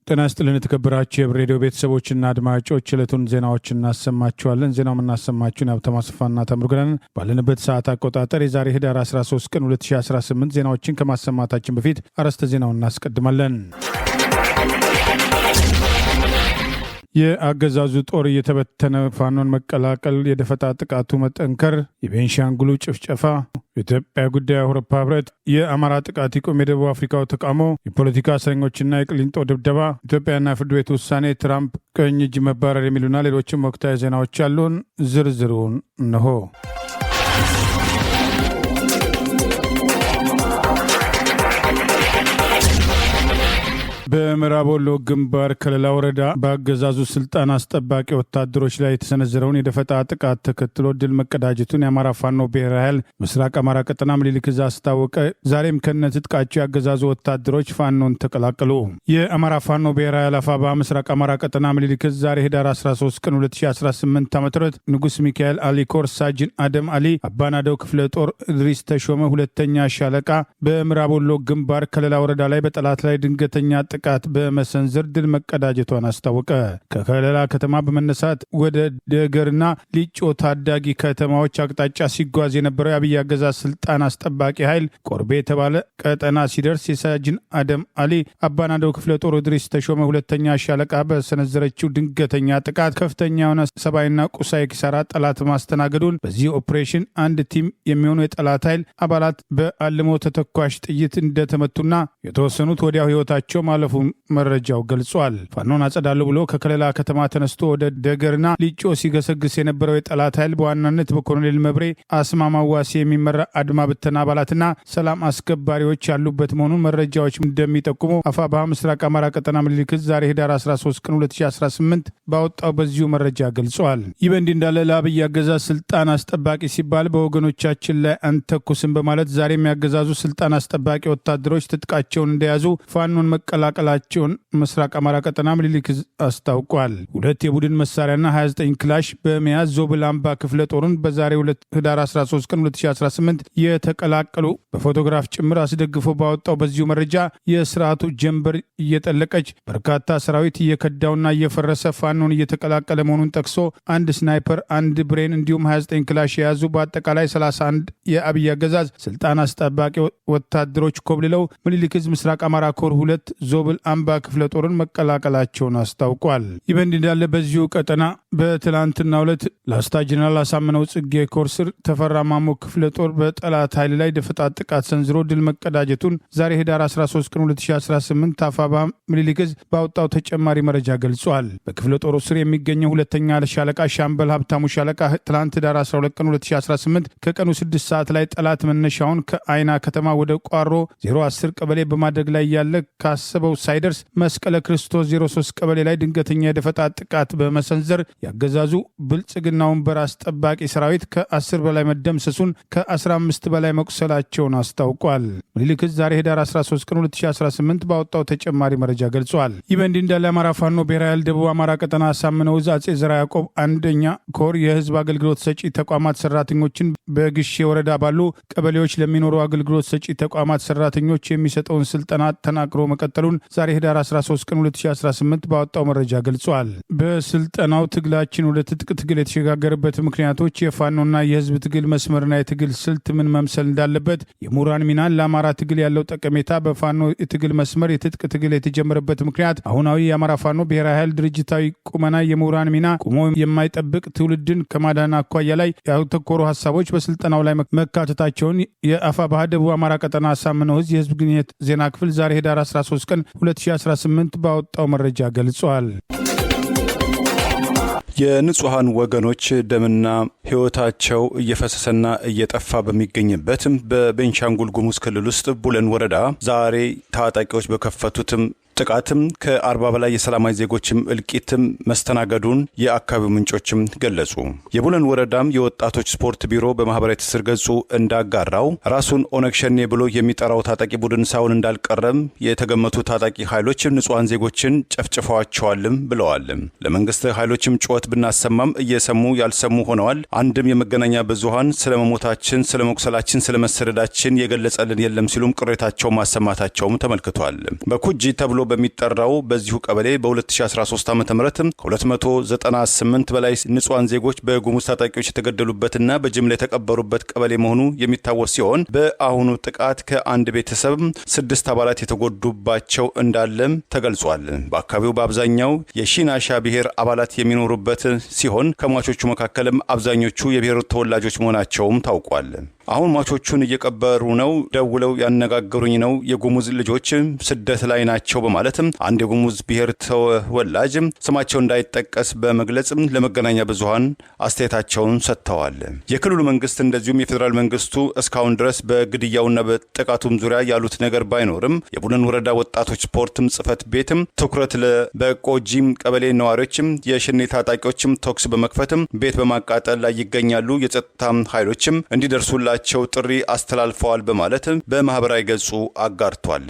ጤና ይስጥልን የተከበራችሁ የሬዲዮ ቤተሰቦችና አድማጮች ዕለቱን ዜናዎችን እናሰማችኋለን። ዜናውን እናሰማችሁን ሀብታሙ አስፋና ተምሩገን ባለንበት ሰዓት አቆጣጠር የዛሬ ህዳር 13 ቀን 2018 ዜናዎችን ከማሰማታችን በፊት አርዕስተ ዜናውን እናስቀድማለን። የአገዛዙ ጦር እየተበተነ ፋኖን መቀላቀል፣ የደፈጣ ጥቃቱ መጠንከር፣ የቤንሻንጉሉ ጭፍጨፋ፣ የኢትዮጵያ ጉዳይ አውሮፓ ህብረት፣ የአማራ ጥቃት ይቁም፣ የደቡብ አፍሪካው ተቃውሞ፣ የፖለቲካ እስረኞችና የቅሊንጦ ድብደባ፣ ኢትዮጵያና ፍርድ ቤት ውሳኔ፣ ትራምፕ ቀኝ እጅ መባረር የሚሉና ሌሎችም ወቅታዊ ዜናዎች ያሉን ዝርዝሩን እነሆ። በምዕራብ ወሎ ግንባር ከለላ ወረዳ በአገዛዙ ስልጣን አስጠባቂ ወታደሮች ላይ የተሰነዘረውን የደፈጣ ጥቃት ተከትሎ ድል መቀዳጀቱን የአማራ ፋኖ ብሔራዊ ኃይል ምስራቅ አማራ ቀጠና ምኒልክ ዕዝ አስታወቀ። ዛሬም ከነትጥቃቸው የአገዛዙ ወታደሮች ፋኖን ተቀላቀሉ። የአማራ ፋኖ ብሔራዊ ኃይል አፋባ ምስራቅ አማራ ቀጠና ምኒልክ ዕዝ ዛሬ ህዳር 13 ቀን 2018 ዓ.ም ንጉስ ሚካኤል አሊኮር ሳጅን አደም አሊ አባናደው ክፍለ ጦር እድሪስ ተሾመ ሁለተኛ ሻለቃ በምዕራብ ወሎ ግንባር ከለላ ወረዳ ላይ በጠላት ላይ ድንገተኛ ጥቃት በመሰንዘር ድል መቀዳጀቷን አስታወቀ። ከከለላ ከተማ በመነሳት ወደ ደገርና ሊጮ ታዳጊ ከተማዎች አቅጣጫ ሲጓዝ የነበረው የአብይ አገዛዝ ስልጣን አስጠባቂ ኃይል ቆርቤ የተባለ ቀጠና ሲደርስ የሳጅን አደም አሊ አባናደው ክፍለ ጦር እድሪስ ተሾመ ሁለተኛ ሻለቃ በሰነዘረችው ድንገተኛ ጥቃት ከፍተኛ የሆነ ሰብአዊና ቁሳዊ ኪሳራ ጠላት ማስተናገዱን፣ በዚህ ኦፕሬሽን አንድ ቲም የሚሆኑ የጠላት ኃይል አባላት በአልሞ ተተኳሽ ጥይት እንደተመቱና የተወሰኑት ወዲያው ህይወታቸው ማለፉ መረጃው ገልጿል። ፋኖን አጸዳለሁ ብሎ ከከለላ ከተማ ተነስቶ ወደ ደገርና ሊጮ ሲገሰግስ የነበረው የጠላት ኃይል በዋናነት በኮሎኔል መብሬ አስማማዋሲ የሚመራ አድማ ብተና አባላትና ሰላም አስከባሪዎች ያሉበት መሆኑን መረጃዎች እንደሚጠቁሙ አፋባ ምስራቅ አማራ ቀጠና ምኒልክ ዕዝ ዛሬ ህዳር 13 ቀን 2018 ባወጣው በዚሁ መረጃ ገልጿል። ይህ በእንዲህ እንዳለ ለአብይ አገዛዝ ስልጣን አስጠባቂ ሲባል በወገኖቻችን ላይ አንተኩስም በማለት ዛሬም ያገዛዙ ስልጣን አስጠባቂ ወታደሮች ትጥቃቸውን እንደያዙ ፋኖን መቀላቀላቸውን ምስራቅ አማራ ቀጠና ምኒልክ ዕዝ አስታውቋል። ሁለት የቡድን መሳሪያና 29 ክላሽ በመያዝ ዞብል አምባ ክፍለ ጦርን በዛሬው ህዳር 13 ቀን 2018 የተቀላቀሉ በፎቶግራፍ ጭምር አስደግፎ ባወጣው በዚሁ መረጃ የስርዓቱ ጀንበር እየጠለቀች በርካታ ሰራዊት እየከዳውና እየፈረሰ ፋኖን እየተቀላቀለ መሆኑን ጠቅሶ አንድ ስናይፐር፣ አንድ ብሬን እንዲሁም 29 ክላሽ የያዙ በአጠቃላይ 31 የአብይ አገዛዝ ስልጣን አስጠባቂ ወታደሮች ኮብልለው ምኒልክ ዕዝ ምስራቅ አማራ ኮር 2 ዞብል አምባ ክፍለ ጦርን መቀላቀላቸውን አስታውቋል። ይህ በእንዲህ እንዳለ በዚሁ ቀጠና በትላንትናው ዕለት ላስታ ጀነራል አሳምነው ጽጌ ኮር ስር ተፈራ ማሞ ክፍለ ጦር በጠላት ኃይል ላይ ደፈጣ ጥቃት ሰንዝሮ ድል መቀዳጀቱን ዛሬ ህዳር 13 ቀን 2018 አፋባ ምኒልክ ዕዝ ባወጣው ተጨማሪ መረጃ ገልጿል። በክፍለ ጦሩ ስር የሚገኘው ሁለተኛ ሻለቃ ሻምበል ሀብታሙ ሻለቃ ትላንት ህዳር 12 ቀን 2018 ከቀኑ 6 ሰዓት ላይ ጠላት መነሻውን ከአይና ከተማ ወደ ቋሮ 010 ቀበሌ በማድረግ ላይ ያለ ካሰበው ሳይደርስ መስቀለ ክርስቶስ 03 ቀበሌ ላይ ድንገተኛ የደፈጣ ጥቃት በመሰንዘር ያገዛዙ ብልጽግና ወንበር አስጠባቂ ሰራዊት ከ10 በላይ መደምሰሱን ከ15 በላይ መቁሰላቸውን አስታውቋል። ምኒልክ ዕዝ ዛሬ ህዳር 13 ቀን 2018 ባወጣው ተጨማሪ መረጃ ገልጿል። ይህ በእንዲህ እንዳለ አማራ ፋኖ ብሔራዊ ኃይል ደቡብ አማራ ቀጠና አሳምነው ዕዝ አጼ ዘርዓ ያዕቆብ አንደኛ ኮር የህዝብ አገልግሎት ሰጪ ተቋማት ሰራተኞችን በግሼ ወረዳ ባሉ ቀበሌዎች ለሚኖሩ አገልግሎት ሰጪ ተቋማት ሰራተኞች የሚሰጠውን ስልጠና ተናቅሮ መቀጠሉን ዛሬ ህዳር 13 ቀን 2018 ባወጣው መረጃ ገልጿል። በስልጠናው ትግላችን ወደ ትጥቅ ትግል የተሸጋገረበት ምክንያቶች፣ የፋኖና የህዝብ ትግል መስመርና የትግል ስልት ምን መምሰል እንዳለበት፣ የምሁራን ሚና ለአማራ ትግል ያለው ጠቀሜታ፣ በፋኖ የትግል መስመር የትጥቅ ትግል የተጀመረበት ምክንያት፣ አሁናዊ የአማራ ፋኖ ብሔራዊ ኃይል ድርጅታዊ ቁመና፣ የምሁራን ሚና፣ ቆሞ የማይጠብቅ ትውልድን ከማዳን አኳያ ላይ ያተኮሩ ሀሳቦች በስልጠናው ላይ መካተታቸውን የአፋባ ደቡብ አማራ ቀጠና አሳምነው ዕዝ የህዝብ ግንኙነት ዜና ክፍል ዛሬ ህዳር 13 ቀን 2018 ባወጣው መረጃ ገልጿል። የንጹሃን ወገኖች ደምና ህይወታቸው እየፈሰሰና እየጠፋ በሚገኝበትም በቤንሻንጉል ጉሙዝ ክልል ውስጥ ቡለን ወረዳ ዛሬ ታጣቂዎች በከፈቱትም ጥቃትም ከ40 በላይ የሰላማዊ ዜጎችም እልቂትም መስተናገዱን የአካባቢው ምንጮችም ገለጹ። የቡለን ወረዳም የወጣቶች ስፖርት ቢሮ በማህበራዊ ትስስር ገጹ እንዳጋራው ራሱን ኦነግ ሸኔ ብሎ የሚጠራው ታጣቂ ቡድን ሳይሆን እንዳልቀረም የተገመቱ ታጣቂ ኃይሎች ንጹሃን ዜጎችን ጨፍጭፈዋቸዋልም ብለዋል። ለመንግስት ኃይሎችም ጩኸት ብናሰማም እየሰሙ ያልሰሙ ሆነዋል። አንድም የመገናኛ ብዙሃን ስለመሞታችን፣ ስለመቁሰላችን፣ ስለመሰደዳችን የገለጸልን የለም ሲሉም ቅሬታቸው ማሰማታቸውም ተመልክቷል። በኩጂ ተብሎ በሚጠራው በዚሁ ቀበሌ በ2013 ዓ.ም ከ298 በላይ ንጹሃን ዜጎች በጉሙዝ ታጣቂዎች የተገደሉበትና በጅምላ የተቀበሩበት ቀበሌ መሆኑ የሚታወስ ሲሆን በአሁኑ ጥቃት ከአንድ ቤተሰብ 6 አባላት የተጎዱባቸው እንዳለም ተገልጿል። በአካባቢው በአብዛኛው የሺናሻ ብሔር አባላት የሚኖሩበት ሲሆን ከሟቾቹ መካከልም አብዛኞቹ የብሔሩ ተወላጆች መሆናቸውም ታውቋል። አሁን ሟቾቹን እየቀበሩ ነው፣ ደውለው ያነጋገሩኝ ነው፣ የጉሙዝ ልጆች ስደት ላይ ናቸው በማለትም አንድ የጉሙዝ ብሔር ተወላጅ ስማቸው እንዳይጠቀስ በመግለጽ ለመገናኛ ብዙሃን አስተያየታቸውን ሰጥተዋል። የክልሉ መንግስት እንደዚሁም የፌዴራል መንግስቱ እስካሁን ድረስ በግድያውና በጥቃቱም ዙሪያ ያሉት ነገር ባይኖርም የቡለን ወረዳ ወጣቶች ስፖርትም ጽፈት ቤትም ትኩረት ለበቆጂም ቀበሌ ነዋሪዎችም የሽኔ ታጣቂዎችም ተኩስ በመክፈትም ቤት በማቃጠል ላይ ይገኛሉ፣ የጸጥታ ኃይሎችም እንዲደርሱላ ቸው ጥሪ አስተላልፈዋል በማለት በማህበራዊ ገጹ አጋርቷል።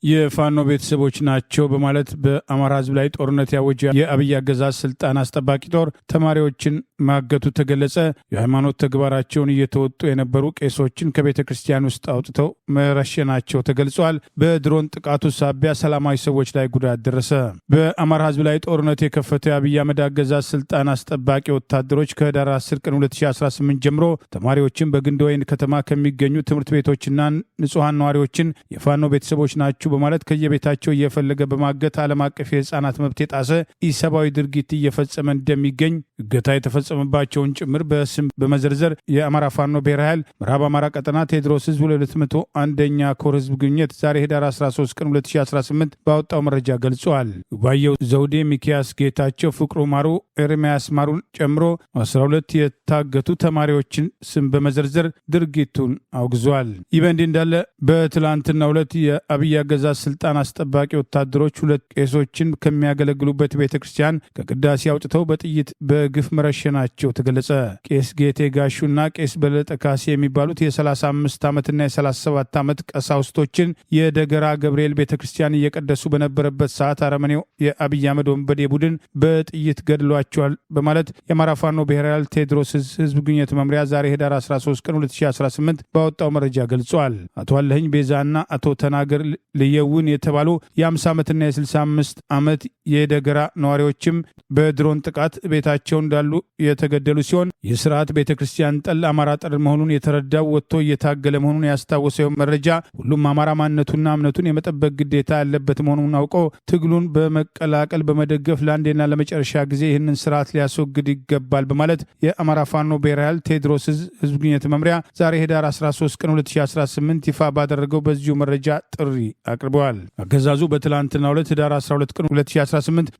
የፋኖ ቤተሰቦች ናቸው በማለት በአማራ ህዝብ ላይ ጦርነት ያወጀ የአብይ አገዛዝ ስልጣን አስጠባቂ ጦር ተማሪዎችን ማገቱ ተገለጸ። የሃይማኖት ተግባራቸውን እየተወጡ የነበሩ ቄሶችን ከቤተ ክርስቲያን ውስጥ አውጥተው መረሸናቸው ተገልጿል። በድሮን ጥቃቱ ሳቢያ ሰላማዊ ሰዎች ላይ ጉዳት ደረሰ። በአማራ ህዝብ ላይ ጦርነት የከፈተው የአብይ አህመድ አገዛዝ ስልጣን አስጠባቂ ወታደሮች ከህዳር 10 ቀን 2018 ጀምሮ ተማሪዎችን በግንደወይን ከተማ ከሚገኙ ትምህርት ቤቶችና ንጹሐን ነዋሪዎችን የፋኖ ቤተሰቦች ናቸው በማለት ከየቤታቸው እየፈለገ በማገት ዓለም አቀፍ የህፃናት መብት የጣሰ ኢሰብአዊ ድርጊት እየፈጸመ እንደሚገኝ እገታ የተፈጸመባቸውን ጭምር በስም በመዘርዘር የአማራ ፋኖ ብሔራዊ ኃይል ምዕራብ አማራ ቀጠና ቴዎድሮስ ህዝብ 201ኛ ኮር ህዝብ ግንኙነት ዛሬ ህዳር 13 ቀን 2018 ባወጣው መረጃ ገልጿል። ባየው ዘውዴ፣ ሚኪያስ ጌታቸው፣ ፍቅሩ ማሩ፣ ኤርሚያስ ማሩን ጨምሮ 12 የታገቱ ተማሪዎችን ስም በመዘርዘር ድርጊቱን አውግዟል። ይህ በእንዲህ እንዳለ በትላንትናው ዕለት የአብይ አገዛዝ ስልጣን አስጠባቂ ወታደሮች 2 ቄሶችን ከሚያገለግሉበት ቤተክርስቲያን ከቅዳሴ አውጥተው በጥይት በግፍ መረሸናቸው ተገለጸ። ቄስ ጌቴ ጋሹና ቄስ በለጠ ካሴ የሚባሉት የ35 ዓመትና የ37 ዓመት ቀሳውስቶችን የደገራ ገብርኤል ቤተክርስቲያን እየቀደሱ በነበረበት ሰዓት አረመኔው የአብይ አህመድ ወንበዴ ቡድን በጥይት ገድሏቸዋል በማለት የአማራ ፋኖ ብሔራዊ ኃይል ቴዎድሮስ ህዝብ ግንኙነት መምሪያ ዛሬ ህዳር 13 ቀን 2018 ባወጣው መረጃ ገልጿል። አቶ አለህኝ ቤዛና አቶ ተናገር ልየውን የተባሉ የ50 ዓመትና የ65 ዓመት የደገራ ነዋሪዎችም በድሮን ጥቃት ቤታቸው እንዳሉ የተገደሉ ሲሆን የስርዓት ቤተክርስቲያን ጠል አማራ ጠር መሆኑን የተረዳው ወጥቶ እየታገለ መሆኑን ያስታወሰው መረጃ ሁሉም አማራ ማንነቱና እምነቱን የመጠበቅ ግዴታ ያለበት መሆኑን አውቆ ትግሉን በመቀላቀል በመደገፍ ለአንዴና ለመጨረሻ ጊዜ ይህንን ስርዓት ሊያስወግድ ይገባል በማለት የአማራ ፋኖ ብሔራዊ ኃይል ቴዎድሮስ ህዝብ ግንኙነት መምሪያ ዛሬ ህዳር 13 ቀን 2018 ይፋ ባደረገው በዚሁ መረጃ ጥሪ አቅርበዋል። አገዛዙ በትላንትናው ዕለት ህዳር 12 ቀን 2018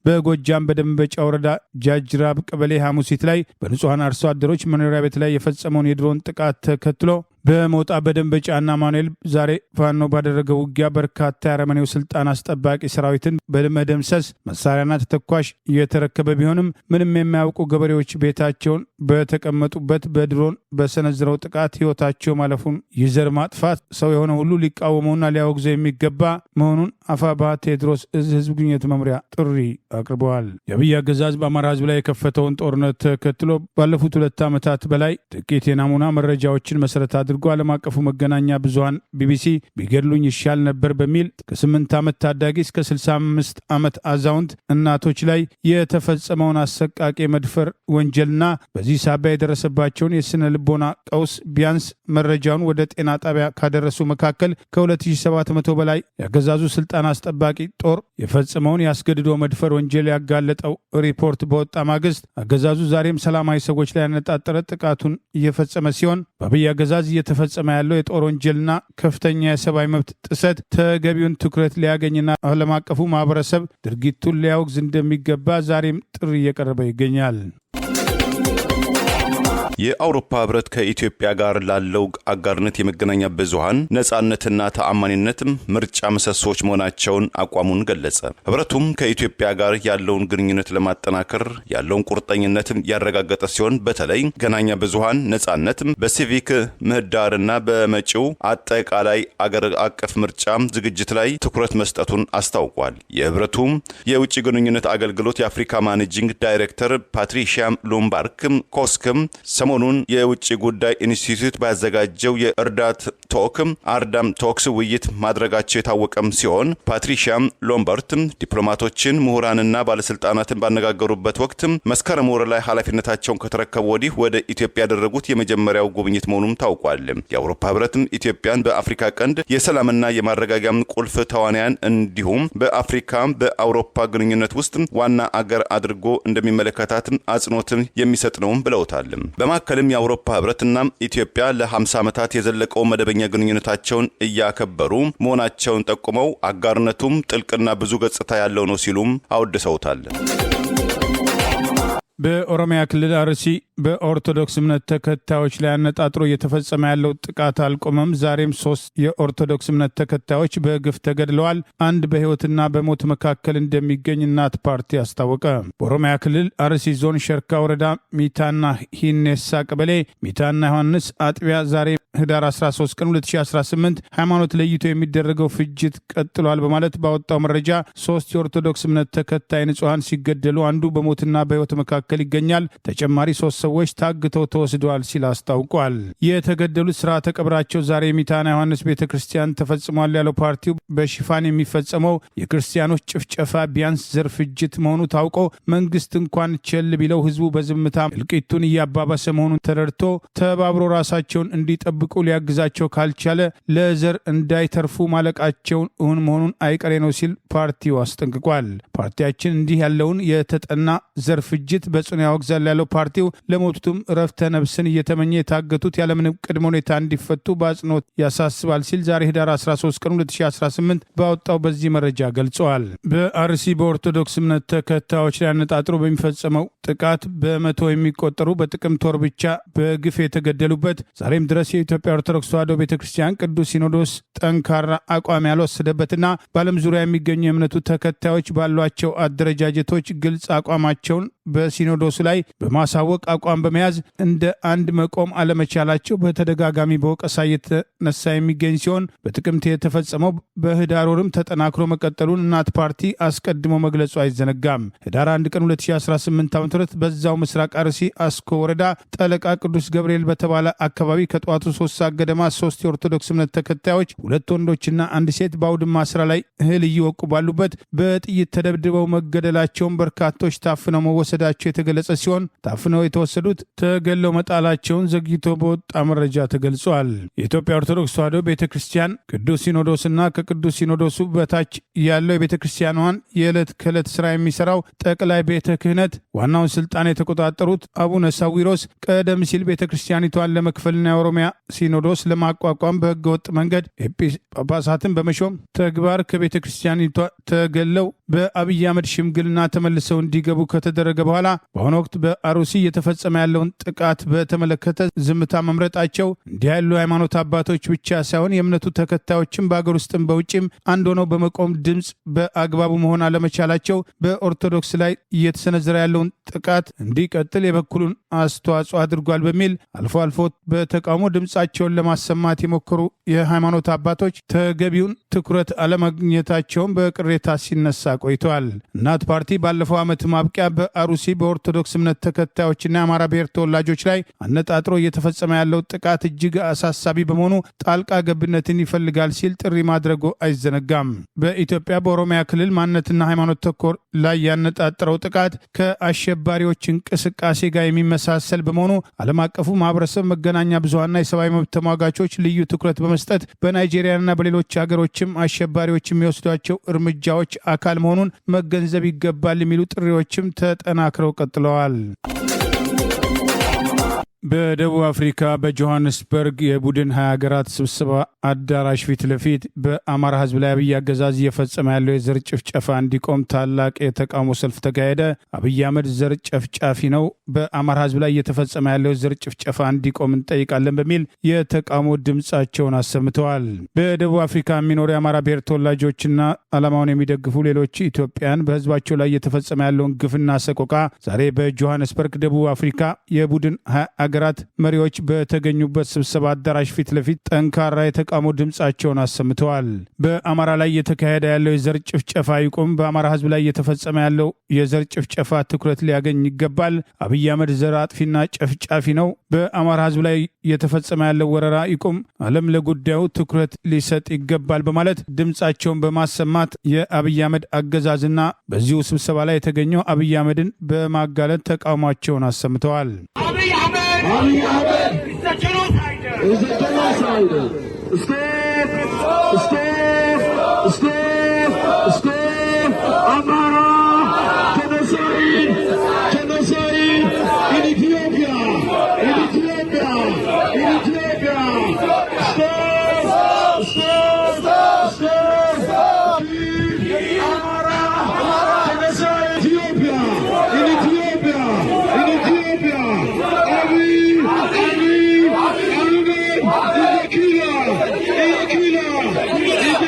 በጎጃም በደንበጫ ወረዳ ጃጅራብ ቀበሌ ሐሙሲት ላይ በንጹሐን አርሶ አደሮች መኖሪያ ቤት ላይ የፈጸመውን የድሮን ጥቃት ተከትሎ በሞጣ በደንበጫና ማኑኤል ዛሬ ፋኖ ባደረገው ውጊያ በርካታ የአረመኔው ስልጣን አስጠባቂ ሰራዊትን በመደምሰስ መሳሪያና ተተኳሽ እየተረከበ ቢሆንም ምንም የማያውቁ ገበሬዎች ቤታቸውን በተቀመጡበት በድሮን በሰነዝረው ጥቃት ህይወታቸው ማለፉን የዘር ማጥፋት ሰው የሆነ ሁሉ ሊቃወመውና ሊያወግዘው የሚገባ መሆኑን አፋባ ቴዎድሮስ ህዝብ ግንኙነት መምሪያ ጥሪ አቅርበዋል። የአብይ አገዛዝ በአማራ ህዝብ ላይ የከፈተውን ጦርነት ተከትሎ ባለፉት 2 ዓመታት በላይ ጥቂት የናሙና መረጃዎችን መሰረት አድርጎ ዓለም አቀፉ መገናኛ ብዙሃን ቢቢሲ ቢገድሉኝ ይሻል ነበር በሚል ከ8 ዓመት ታዳጊ እስከ 65 ዓመት አዛውንት እናቶች ላይ የተፈጸመውን አሰቃቂ መድፈር ወንጀልና በዚህ ሳቢያ የደረሰባቸውን የስነ ልቦና ቀውስ ቢያንስ መረጃውን ወደ ጤና ጣቢያ ካደረሱ መካከል ከ2700 በላይ ያገዛዙ ስልጣን አስጠባቂ ጦር የፈጸመውን ያስገድዶ መድፈር ወንጀል ያጋለጠው ሪፖርት በወጣ ማግስት አገዛዙ ዛሬም ሰላማዊ ሰዎች ላይ ያነጣጠረ ጥቃቱን እየፈጸመ ሲሆን በአብይ አገዛዝ እየተፈጸመ ያለው የጦር ወንጀልና ከፍተኛ የሰብአዊ መብት ጥሰት ተገቢውን ትኩረት ሊያገኝና ዓለም አቀፉ ማህበረሰብ ድርጊቱን ሊያወግዝ እንደሚገባ ዛሬም ጥሪ እየቀረበ ይገኛል። የአውሮፓ ህብረት ከኢትዮጵያ ጋር ላለው አጋርነት የመገናኛ ብዙሃን ነጻነትና ተአማኒነትም ምርጫ ምሰሶች መሆናቸውን አቋሙን ገለጸ። ህብረቱም ከኢትዮጵያ ጋር ያለውን ግንኙነት ለማጠናከር ያለውን ቁርጠኝነትም ያረጋገጠ ሲሆን በተለይ መገናኛ ብዙሃን ነጻነትም በሲቪክ ምህዳርና በመጪው አጠቃላይ አገር አቀፍ ምርጫ ዝግጅት ላይ ትኩረት መስጠቱን አስታውቋል። የህብረቱም የውጭ ግንኙነት አገልግሎት የአፍሪካ ማኔጂንግ ዳይሬክተር ፓትሪሺያ ሉምባርክ ኮስክም ሰሞኑን የውጭ ጉዳይ ኢንስቲትዩት ባዘጋጀው የእርዳት ቶክ አርዳም ቶክስ ውይይት ማድረጋቸው የታወቀም ሲሆን ፓትሪሺያ ሎምበርት ዲፕሎማቶችን፣ ምሁራንና ባለስልጣናትን ባነጋገሩበት ወቅት መስከረም ወር ላይ ኃላፊነታቸውን ከተረከቡ ወዲህ ወደ ኢትዮጵያ ያደረጉት የመጀመሪያው ጉብኝት መሆኑም ታውቋል። የአውሮፓ ህብረትም ኢትዮጵያን በአፍሪካ ቀንድ የሰላምና የማረጋጊያ ቁልፍ ተዋናያን እንዲሁም በአፍሪካ በአውሮፓ ግንኙነት ውስጥ ዋና አገር አድርጎ እንደሚመለከታት አጽንኦትን የሚሰጥ ነው ብለውታል። በማከልም የአውሮፓ ህብረትና ኢትዮጵያ ለ50 ዓመታት የዘለቀው መደበኛ ግንኙነታቸውን እያከበሩ መሆናቸውን ጠቁመው አጋርነቱም ጥልቅና ብዙ ገጽታ ያለው ነው ሲሉም አወድሰውታል። በኦሮሚያ ክልል አርሲ በኦርቶዶክስ እምነት ተከታዮች ላይ አነጣጥሮ እየተፈጸመ ያለው ጥቃት አልቆመም። ዛሬም 3 የኦርቶዶክስ እምነት ተከታዮች በግፍ ተገድለዋል። አንድ በህይወትና በሞት መካከል እንደሚገኝ እናት ፓርቲ አስታወቀ። በኦሮሚያ ክልል አርሲ ዞን ሸርካ ወረዳ ሚታና ሂኔሳ ቀበሌ ሚታና ዮሐንስ አጥቢያ ዛሬ ህዳር 13 ቀን 2018 ሃይማኖት ለይቶ የሚደረገው ፍጅት ቀጥሏል በማለት ባወጣው መረጃ 3 የኦርቶዶክስ እምነት ተከታይ ንጹሃን ሲገደሉ አንዱ በሞትና በህይወት መካከል ይገኛል። ተጨማሪ 3 ሰዎች ታግተው ተወስደዋል ሲል አስታውቋል። የተገደሉት ስርዓተ ቀብራቸው ዛሬ ሚታና ዮሐንስ ቤተክርስቲያን ተፈጽሟል ያለው ፓርቲው በሽፋን የሚፈጸመው የክርስቲያኖች ጭፍጨፋ ቢያንስ ዘር ፍጅት መሆኑ ታውቆ መንግስት እንኳን ቸል ቢለው ህዝቡ በዝምታ እልቂቱን እያባባሰ መሆኑን ተረድቶ ተባብሮ ራሳቸውን እንዲጠብቁ ሊያግዛቸው ካልቻለ ለዘር እንዳይተርፉ ማለቃቸውን እውን መሆኑን አይቀሬ ነው ሲል ፓርቲው አስጠንቅቋል። ፓርቲያችን እንዲህ ያለውን የተጠና ዘር ፍጅት በጽኑ ያወግዛል ያለው ፓርቲው ለሞቱትም እረፍተ ነፍስን እየተመኘ የታገቱት ያለምንም ቅድመ ሁኔታ እንዲፈቱ በአጽንኦት ያሳስባል ሲል ዛሬ ህዳር 13 ቀን 2018 ባወጣው በዚህ መረጃ ገልጸዋል። በአርሲ በኦርቶዶክስ እምነት ተከታዮች ላይ አነጣጥሮ በሚፈጸመው ጥቃት በመቶ የሚቆጠሩ በጥቅምት ወር ብቻ በግፍ የተገደሉበት ዛሬም ድረስ የኢትዮጵያ ኦርቶዶክስ ተዋሕዶ ቤተክርስቲያን ቅዱስ ሲኖዶስ ጠንካራ አቋም ያልወሰደበትና በዓለም ዙሪያ የሚገኙ የእምነቱ ተከታዮች ባሏቸው አደረጃጀቶች ግልጽ አቋማቸውን በሲኖዶሱ ላይ በማሳወቅ አቋም በመያዝ እንደ አንድ መቆም አለመቻላቸው በተደጋጋሚ በወቀሳ እየተነሳ የሚገኝ ሲሆን በጥቅምት የተፈጸመው በህዳር ወርም ተጠናክሮ መቀጠሉን እናት ፓርቲ አስቀድሞ መግለጹ አይዘነጋም። ህዳር 1 ቀን 2018 ዓ.ም በዛው ምስራቅ አርሲ አስኮ ወረዳ ጠለቃ ቅዱስ ገብርኤል በተባለ አካባቢ ከጠዋቱ 3 ሰዓት ገደማ 3 የኦርቶዶክስ እምነት ተከታዮች 2 ወንዶችና 1 ሴት በአውድማ ስራ ላይ እህል እየወቁ ባሉበት በጥይት ተደብድበው መገደላቸውን በርካቶች ታፍነው መወሰዳቸው የተገለጸ ሲሆን ታፍነው የተወሰዱት ተገለው መጣላቸውን ዘግይቶ በወጣ መረጃ ተገልጿል። የኢትዮጵያ ኦርቶዶክስ ተዋሕዶ ቤተክርስቲያን ቅዱስ ሲኖዶስና ከቅዱስ ሲኖዶሱ በታች ያለው የቤተክርስቲያኗን የዕለት ከዕለት ስራ የሚሰራው ጠቅላይ ቤተ ክህነት ዋናውን ስልጣን የተቆጣጠሩት አቡነ ሳዊሮስ ቀደም ሲል ቤተክርስቲያኒቷን ለመክፈልና የኦሮሚያ ሲኖዶስ ለማቋቋም በህገወጥ መንገድ ኤጲስቆጶሳትን በመሾም ተግባር ከቤተክርስቲያኒቷ ተገለው በአብይ አህመድ ሽምግልና ተመልሰው እንዲገቡ ከተደረገ በኋላ በአሁኑ ወቅት በአሩሲ እየተፈጸመ ያለውን ጥቃት በተመለከተ ዝምታ መምረጣቸው እንዲህ ያሉ ሃይማኖት አባቶች ብቻ ሳይሆን የእምነቱ ተከታዮችም በአገር ውስጥም በውጭም አንድ ሆነው በመቆም ድምፅ በአግባቡ መሆን አለመቻላቸው በኦርቶዶክስ ላይ እየተሰነዘረ ያለውን ጥቃት እንዲቀጥል የበኩሉን አስተዋጽኦ አድርጓል በሚል አልፎ አልፎ በተቃውሞ ድምፃቸውን ለማሰማት የሞከሩ የሃይማኖት አባቶች ተገቢውን ትኩረት አለማግኘታቸውን በቅሬታ ሲነሳ ቆይተዋል። እናት ፓርቲ ባለፈው ዓመት ማብቂያ በአሩሲ በኦርቶዶክስ እምነት ተከታዮችና የአማራ ብሔር ተወላጆች ላይ አነጣጥሮ እየተፈጸመ ያለው ጥቃት እጅግ አሳሳቢ በመሆኑ ጣልቃ ገብነትን ይፈልጋል ሲል ጥሪ ማድረጉ አይዘነጋም። በኢትዮጵያ በኦሮሚያ ክልል ማንነትና ሃይማኖት ተኮር ላይ ያነጣጠረው ጥቃት ከአሸባሪዎች እንቅስቃሴ ጋር የሚመሳሰል በመሆኑ ዓለም አቀፉ ማህበረሰብ መገናኛ ብዙሃንና የሰብአዊ መብት ተሟጋቾች ልዩ ትኩረት በመስጠት በናይጄሪያና በሌሎች ሀገሮችም አሸባሪዎች የሚወስዷቸው እርምጃዎች አካል መሆኑን መገንዘብ ይገባል የሚሉ ጥሪዎችም ተጠናክረው ቀጥለዋል። በደቡብ አፍሪካ በጆሃንስበርግ የቡድን 20 ሀገራት ስብሰባ አዳራሽ ፊት ለፊት በአማራ ህዝብ ላይ አብይ አገዛዝ እየፈጸመ ያለው የዘር ጭፍጨፋ እንዲቆም ታላቅ የተቃውሞ ሰልፍ ተካሄደ። አብይ አህመድ ዘር ጨፍጫፊ ነው፣ በአማራ ህዝብ ላይ እየተፈጸመ ያለው የዘር ጭፍጨፋ እንዲቆም እንጠይቃለን በሚል የተቃውሞ ድምፃቸውን አሰምተዋል። በደቡብ አፍሪካ የሚኖሩ የአማራ ብሔር ተወላጆችና ዓላማውን የሚደግፉ ሌሎች ኢትዮጵያን በህዝባቸው ላይ እየተፈጸመ ያለውን ግፍና ሰቆቃ ዛሬ በጆሃንስበርግ ደቡብ አፍሪካ የቡድን 20 ሀገራት መሪዎች በተገኙበት ስብሰባ አዳራሽ ፊት ለፊት ጠንካራ የተቃውሞ ድምጻቸውን አሰምተዋል። በአማራ ላይ እየተካሄደ ያለው የዘር ጭፍጨፋ ይቁም፣ በአማራ ህዝብ ላይ እየተፈጸመ ያለው የዘር ጭፍጨፋ ትኩረት ሊያገኝ ይገባል፣ አብይ አህመድ ዘር አጥፊና ጨፍጫፊ ነው፣ በአማራ ህዝብ ላይ እየተፈጸመ ያለው ወረራ ይቁም፣ ዓለም ለጉዳዩ ትኩረት ሊሰጥ ይገባል በማለት ድምጻቸውን በማሰማት የአብይ አህመድ አገዛዝና በዚሁ ስብሰባ ላይ የተገኘው አብይ አህመድን በማጋለጥ ተቃውሟቸውን አሰምተዋል። አብይ አህመድ is a genocide. Stop! Amara! Genocide in Ethiopia! Stop! Amara! Genocide Ethiopia! In Ethiopia!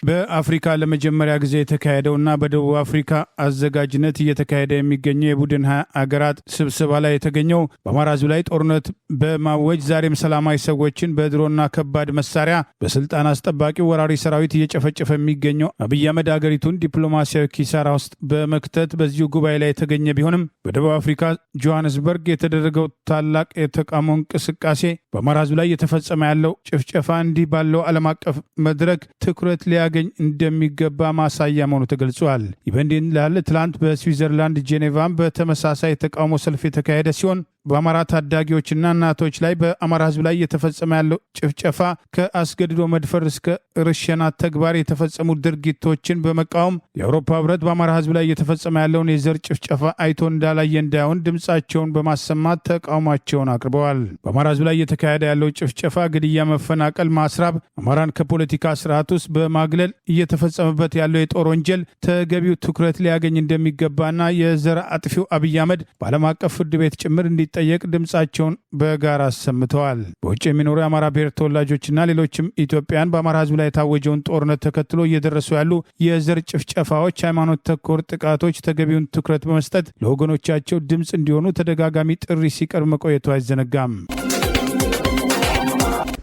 በአፍሪካ ለመጀመሪያ ጊዜ የተካሄደውና በደቡብ አፍሪካ አዘጋጅነት እየተካሄደ የሚገኘው የቡድን 20 አገራት ስብሰባ ላይ የተገኘው በአማራ ህዝብ ላይ ጦርነት በማወጅ ዛሬም ሰላማዊ ሰዎችን በድሮና ከባድ መሳሪያ በስልጣን አስጠባቂው ወራሪ ሰራዊት እየጨፈጨፈ የሚገኘው አብይ አህመድ አገሪቱን ዲፕሎማሲያዊ ኪሳራ ውስጥ በመክተት በዚሁ ጉባኤ ላይ የተገኘ ቢሆንም በደቡብ አፍሪካ ጆሃንስበርግ የተደረገው ታላቅ የተቃውሞ እንቅስቃሴ በአማራ ህዝብ ላይ የተፈጸመ ያለው ጭፍጨፋ እንዲህ ባለው ዓለም አቀፍ መድረክ ትኩረት ሊያገኝ እንደሚገባ ማሳያ መሆኑ ተገልጿል። ይህ በእንዲህ እንዳለ ትላንት በስዊዘርላንድ ጄኔቫም በተመሳሳይ የተቃውሞ ሰልፍ የተካሄደ ሲሆን በአማራ ታዳጊዎችና እናቶች ላይ በአማራ ህዝብ ላይ እየተፈጸመ ያለው ጭፍጨፋ ከአስገድዶ መድፈር እስከ ርሸና ተግባር የተፈጸሙ ድርጊቶችን በመቃወም የአውሮፓ ህብረት በአማራ ህዝብ ላይ እየተፈጸመ ያለውን የዘር ጭፍጨፋ አይቶ እንዳላየ እንዳይሆን ድምጻቸውን በማሰማት ተቃውሟቸውን አቅርበዋል። በአማራ ህዝብ ላይ እየተካሄደ ያለው ጭፍጨፋ፣ ግድያ፣ መፈናቀል፣ ማስራብ፣ አማራን ከፖለቲካ ስርዓት ውስጥ በማግለል እየተፈጸመበት ያለው የጦር ወንጀል ተገቢው ትኩረት ሊያገኝ እንደሚገባና የዘር አጥፊው አብይ አህመድ በዓለም አቀፍ ፍርድ ቤት ጭምር እንዲጠየቅ ድምጻቸውን በጋራ አሰምተዋል። በውጭ የሚኖሩ የአማራ ብሔር ተወላጆችና ሌሎችም ኢትዮጵያን በአማራ ህዝብ ላይ የታወጀውን ጦርነት ተከትሎ እየደረሱ ያሉ የዘር ጭፍጨፋዎች፣ ሃይማኖት ተኮር ጥቃቶች ተገቢውን ትኩረት በመስጠት ለወገኖቻቸው ድምፅ እንዲሆኑ ተደጋጋሚ ጥሪ ሲቀርብ መቆየቱ አይዘነጋም።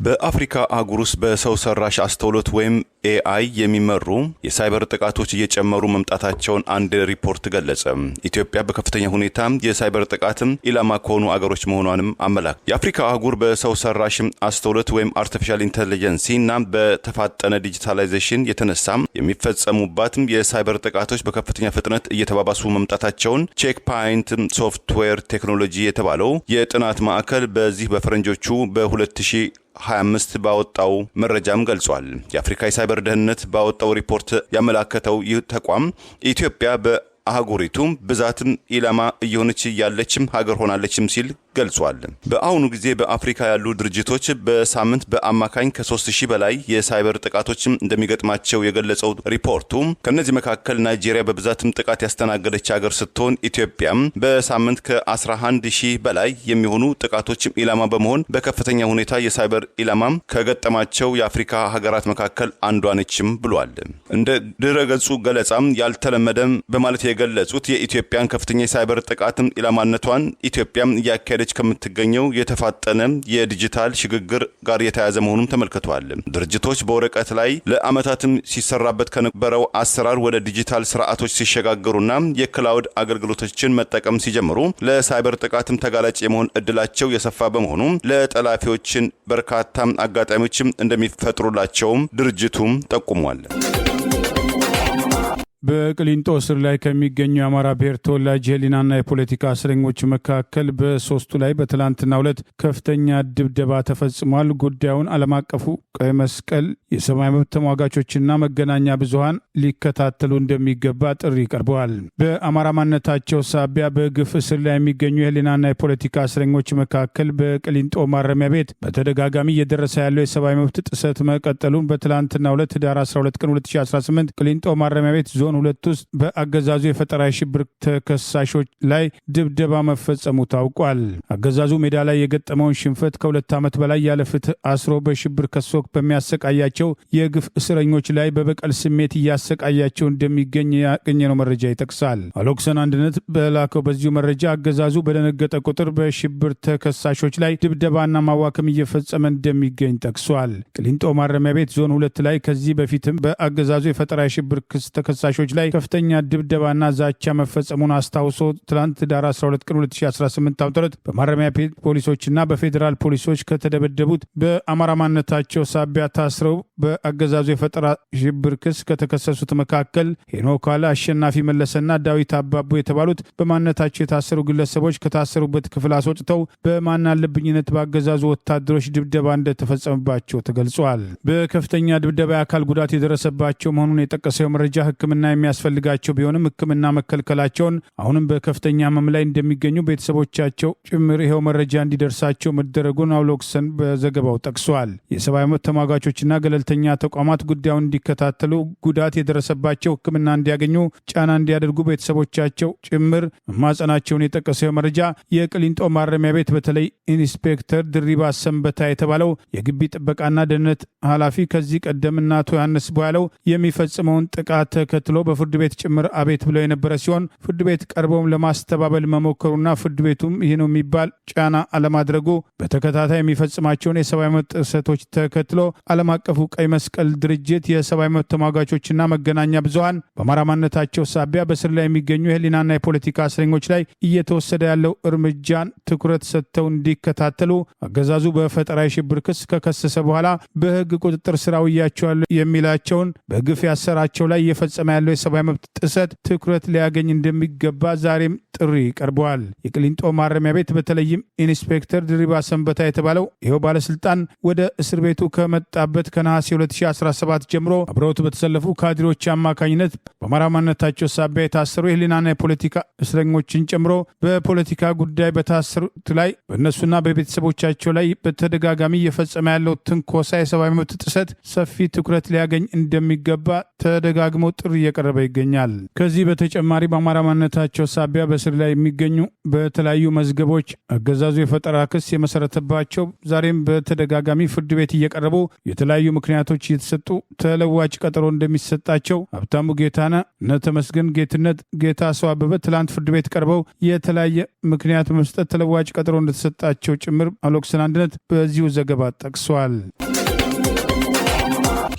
በአፍሪካ አህጉር ውስጥ በሰው ሰራሽ አስተውሎት ወይም ኤአይ የሚመሩ የሳይበር ጥቃቶች እየጨመሩ መምጣታቸውን አንድ ሪፖርት ገለጸ። ኢትዮጵያ በከፍተኛ ሁኔታ የሳይበር ጥቃትም ኢላማ ከሆኑ አገሮች መሆኗንም አመላክ። የአፍሪካ አህጉር በሰው ሰራሽ አስተውሎት ወይም አርቲፊሻል ኢንተለጀንሲ እና በተፋጠነ ዲጂታላይዜሽን የተነሳ የሚፈጸሙባትም የሳይበር ጥቃቶች በከፍተኛ ፍጥነት እየተባባሱ መምጣታቸውን ቼክ ፖይንት ሶፍትዌር ቴክኖሎጂ የተባለው የጥናት ማዕከል በዚህ በፈረንጆቹ በ2025 ባወጣው መረጃም ገልጿል። የአፍሪካ የሳይበር ደህንነት ባወጣው ሪፖርት ያመላከተው ይህ ተቋም ኢትዮጵያ በአህጉሪቱ ብዛትም ኢላማ እየሆነች ያለችም ሀገር ሆናለችም ሲል ገልጿል። በአሁኑ ጊዜ በአፍሪካ ያሉ ድርጅቶች በሳምንት በአማካኝ ከ3000 በላይ የሳይበር ጥቃቶችም እንደሚገጥማቸው የገለጸው ሪፖርቱ ከነዚህ መካከል ናይጄሪያ በብዛትም ጥቃት ያስተናገደች ሀገር ስትሆን ኢትዮጵያም በሳምንት ከ11000 በላይ የሚሆኑ ጥቃቶችም ኢላማ በመሆን በከፍተኛ ሁኔታ የሳይበር ኢላማም ከገጠማቸው የአፍሪካ ሀገራት መካከል አንዷ ነችም ብሏል። እንደ ድረገጹ ገለጻም ያልተለመደም በማለት የገለጹት የኢትዮጵያን ከፍተኛ የሳይበር ጥቃትም ኢላማነቷን ኢትዮጵያም እያካሄደች ከምትገኘው የተፋጠነ የዲጂታል ሽግግር ጋር የተያያዘ መሆኑን ተመልክቷል። ድርጅቶች በወረቀት ላይ ለአመታትም ሲሰራበት ከነበረው አሰራር ወደ ዲጂታል ስርዓቶች ሲሸጋገሩና የክላውድ አገልግሎቶችን መጠቀም ሲጀምሩ ለሳይበር ጥቃትም ተጋላጭ የመሆን እድላቸው የሰፋ በመሆኑ ለጠላፊዎችን በርካታ አጋጣሚዎችም እንደሚፈጥሩላቸውም ድርጅቱም ጠቁሟል። በቅሊንጦ እስር ላይ ከሚገኙ የአማራ ብሔር ተወላጅ የህሊናና የፖለቲካ እስረኞች መካከል በሶስቱ ላይ በትላንትናው ዕለት ከፍተኛ ድብደባ ተፈጽሟል። ጉዳዩን ዓለም አቀፉ ቀይ መስቀል፣ የሰብአዊ መብት ተሟጋቾችና መገናኛ ብዙሃን ሊከታተሉ እንደሚገባ ጥሪ ቀርበዋል። በአማራ ማንነታቸው ሳቢያ በግፍ እስር ላይ የሚገኙ የህሊናና የፖለቲካ እስረኞች መካከል በቅሊንጦ ማረሚያ ቤት በተደጋጋሚ እየደረሰ ያለው የሰብአዊ መብት ጥሰት መቀጠሉን በትላንትናው ዕለት ህዳር 12 ቀን 2018 ቅሊንጦ ማረሚያ ቤት ዞን ዞን 2 ውስጥ በአገዛዙ የፈጠራ ሽብር ተከሳሾች ላይ ድብደባ መፈጸሙ ታውቋል። አገዛዙ ሜዳ ላይ የገጠመውን ሽንፈት ከ2 ዓመት በላይ ያለ ፍትህ አስሮ በሽብር ከሶ በሚያሰቃያቸው የግፍ እስረኞች ላይ በበቀል ስሜት እያሰቃያቸው እንደሚገኝ ያገኘነው መረጃ ይጠቅሳል። አሎክሰን አንድነት በላከው በዚሁ መረጃ አገዛዙ በደነገጠ ቁጥር በሽብር ተከሳሾች ላይ ድብደባና ማዋከም እየፈጸመ እንደሚገኝ ጠቅሷል። ቅሊንጦ ማረሚያ ቤት ዞን 2 ላይ ከዚህ በፊትም በአገዛዙ የፈጠራ የሽብር ክስ ተከሳሾች ላይ ከፍተኛ ድብደባና ዛቻ መፈጸሙን አስታውሶ ትላንት ዳር 12 ቀን 2018 ዓ.ም በማረሚያ ቤት ፖሊሶችና በፌዴራል ፖሊሶች ከተደበደቡት በአማራ ማንነታቸው ሳቢያ ታስረው በአገዛዙ የፈጠራ ሽብር ክስ ከተከሰሱት መካከል ሄኖክ አለ፣ አሸናፊ መለሰና ዳዊት አባቦ የተባሉት በማንነታቸው የታሰሩ ግለሰቦች ከታሰሩበት ክፍል አስወጥተው በማናለብኝነት በአገዛዙ ወታደሮች ድብደባ እንደተፈጸመባቸው ተገልጿል። በከፍተኛ ድብደባ የአካል ጉዳት የደረሰባቸው መሆኑን የጠቀሰው መረጃ ሕክምና የሚያስፈልጋቸው ቢሆንም ሕክምና መከልከላቸውን አሁንም በከፍተኛ ህመም ላይ እንደሚገኙ ቤተሰቦቻቸው ጭምር ይኸው መረጃ እንዲደርሳቸው መደረጉን አውሎክሰን በዘገባው ጠቅሷል። የሰብአዊ መብት ተሟጋቾችና ገለልተኛ ተቋማት ጉዳዩን እንዲከታተሉ፣ ጉዳት የደረሰባቸው ሕክምና እንዲያገኙ ጫና እንዲያደርጉ ቤተሰቦቻቸው ጭምር መማጸናቸውን የጠቀሰው መረጃ የቅሊንጦ ማረሚያ ቤት በተለይ ኢንስፔክተር ድሪባ ሰንበታ የተባለው የግቢ ጥበቃና ደህንነት ኃላፊ ከዚህ ቀደም አቶ ዮሐንስ ቦያለው የሚፈጽመውን ጥቃት ተከትሎ በፍርድ ቤት ጭምር አቤት ብለው የነበረ ሲሆን ፍርድ ቤት ቀርበውም ለማስተባበል መሞከሩና ፍርድ ቤቱም ይህ ነው የሚባል ጫና አለማድረጉ በተከታታይ የሚፈጽማቸውን የሰብአዊ መብት ጥሰቶች ተከትሎ ዓለም አቀፉ ቀይ መስቀል ድርጅት የሰብአዊ መብት ተሟጋቾችና መገናኛ ብዙሃን በአማራ ማንነታቸው ሳቢያ በስር ላይ የሚገኙ የህሊናና የፖለቲካ እስረኞች ላይ እየተወሰደ ያለው እርምጃን ትኩረት ሰጥተው እንዲከታተሉ አገዛዙ በፈጠራ የሽብር ክስ ከከሰሰ በኋላ በህግ ቁጥጥር ስር አውያቸዋለሁ የሚላቸውን በግፍ ያሰራቸው ላይ እየፈጸመ ያለው የሰብአዊ መብት ጥሰት ትኩረት ሊያገኝ እንደሚገባ ዛሬም ጥሪ ቀርበዋል። የቅሊንጦ ማረሚያ ቤት በተለይም ኢንስፔክተር ድሪባ ሰንበታ የተባለው ይኸው ባለስልጣን ወደ እስር ቤቱ ከመጣበት ከነሐሴ 2017 ጀምሮ አብረውት በተሰለፉ ካድሬዎች አማካኝነት በአማራ ማንነታቸው ሳቢያ የታሰሩ የህሊናና የፖለቲካ እስረኞችን ጨምሮ በፖለቲካ ጉዳይ በታሰሩት ላይ በእነሱና በቤተሰቦቻቸው ላይ በተደጋጋሚ እየፈጸመ ያለው ትንኮሳ፣ የሰብአዊ መብት ጥሰት ሰፊ ትኩረት ሊያገኝ እንደሚገባ ተደጋግሞ ጥሪ እየቀረበ ይገኛል። ከዚህ በተጨማሪ በአማራ ማንነታቸው ሳቢያ በስር ላይ የሚገኙ በተለያዩ መዝገቦች አገዛዙ የፈጠራ ክስ የመሰረተባቸው ዛሬም በተደጋጋሚ ፍርድ ቤት እየቀረቡ የተለያዩ ምክንያቶች እየተሰጡ ተለዋጭ ቀጠሮ እንደሚሰጣቸው ሀብታሙ ጌታነ፣ እነ ተመስገን ጌትነት፣ ጌታ ሰው አበበ ትላንት ፍርድ ቤት ቀርበው የተለያየ ምክንያት በመስጠት ተለዋጭ ቀጠሮ እንደተሰጣቸው ጭምር አሎክሰን አንድነት በዚሁ ዘገባ ጠቅሷል።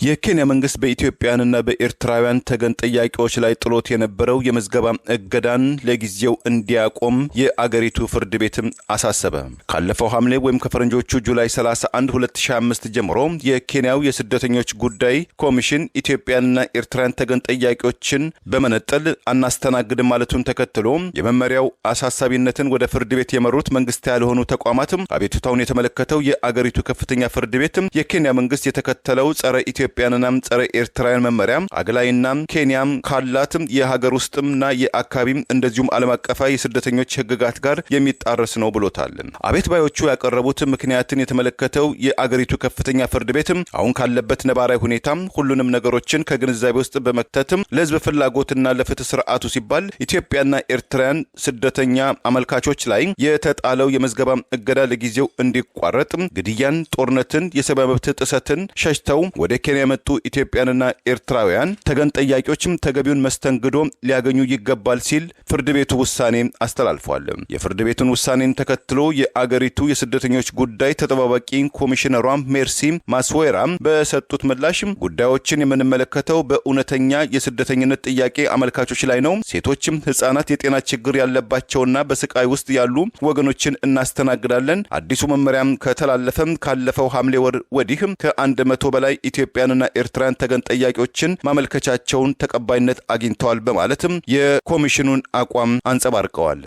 የኬንያ መንግስት በኢትዮጵያውያንና በኤርትራውያን ተገን ጥያቄዎች ላይ ጥሎት የነበረው የምዝገባ እገዳን ለጊዜው እንዲያቆም የአገሪቱ ፍርድ ቤት አሳሰበ። ካለፈው ሐምሌ ወይም ከፈረንጆቹ ጁላይ 31 2005 ጀምሮ የኬንያው የስደተኞች ጉዳይ ኮሚሽን ኢትዮጵያንና ኤርትራውያን ተገን ጥያቄዎችን በመነጠል አናስተናግድም ማለቱን ተከትሎ የመመሪያው አሳሳቢነትን ወደ ፍርድ ቤት የመሩት መንግስት ያልሆኑ ተቋማትም አቤቱታውን የተመለከተው የአገሪቱ ከፍተኛ ፍርድ ቤት የኬንያ መንግስት የተከተለው ጸረ ኢትዮጵያንና ጸረ ኤርትራውያን መመሪያ አግላይና ኬንያም ካላት የሀገር ውስጥምና የአካባቢ እንደዚሁም ዓለም አቀፋዊ የስደተኞች ህግጋት ጋር የሚጣረስ ነው ብሎታል። አቤት ባዮቹ ያቀረቡት ምክንያትን የተመለከተው የአገሪቱ ከፍተኛ ፍርድ ቤት አሁን ካለበት ነባራዊ ሁኔታ ሁሉንም ነገሮችን ከግንዛቤ ውስጥ በመክተት ለህዝብ ፍላጎትና ለፍትህ ስርዓቱ ሲባል ኢትዮጵያና ኤርትራውያን ስደተኛ አመልካቾች ላይ የተጣለው የመዝገባ እገዳ ለጊዜው እንዲቋረጥ፣ ግድያን፣ ጦርነትን፣ የሰብአዊ መብት ጥሰትን ሸሽተው ወደ ኬንያ የመጡ ኢትዮጵያንና ኤርትራውያን ተገን ጠያቂዎችም ተገቢውን መስተንግዶ ሊያገኙ ይገባል ሲል ፍርድ ቤቱ ውሳኔ አስተላልፏል። የፍርድ ቤቱን ውሳኔን ተከትሎ የአገሪቱ የስደተኞች ጉዳይ ተጠባባቂ ኮሚሽነሯ ሜርሲ ማስዌራ በሰጡት ምላሽ ጉዳዮችን የምንመለከተው በእውነተኛ የስደተኝነት ጥያቄ አመልካቾች ላይ ነው። ሴቶችም፣ ህጻናት፣ የጤና ችግር ያለባቸውና በስቃይ ውስጥ ያሉ ወገኖችን እናስተናግዳለን። አዲሱ መመሪያም ከተላለፈም ካለፈው ሐምሌ ወር ወዲህ ከ100 በላይ ኢትዮጵያንና ኤርትራን ተገን ጠያቂዎችን ማመልከቻቸውን ተቀባይነት አግኝተዋል በማለትም የኮሚሽኑን አቋም አንጸባርቀዋል።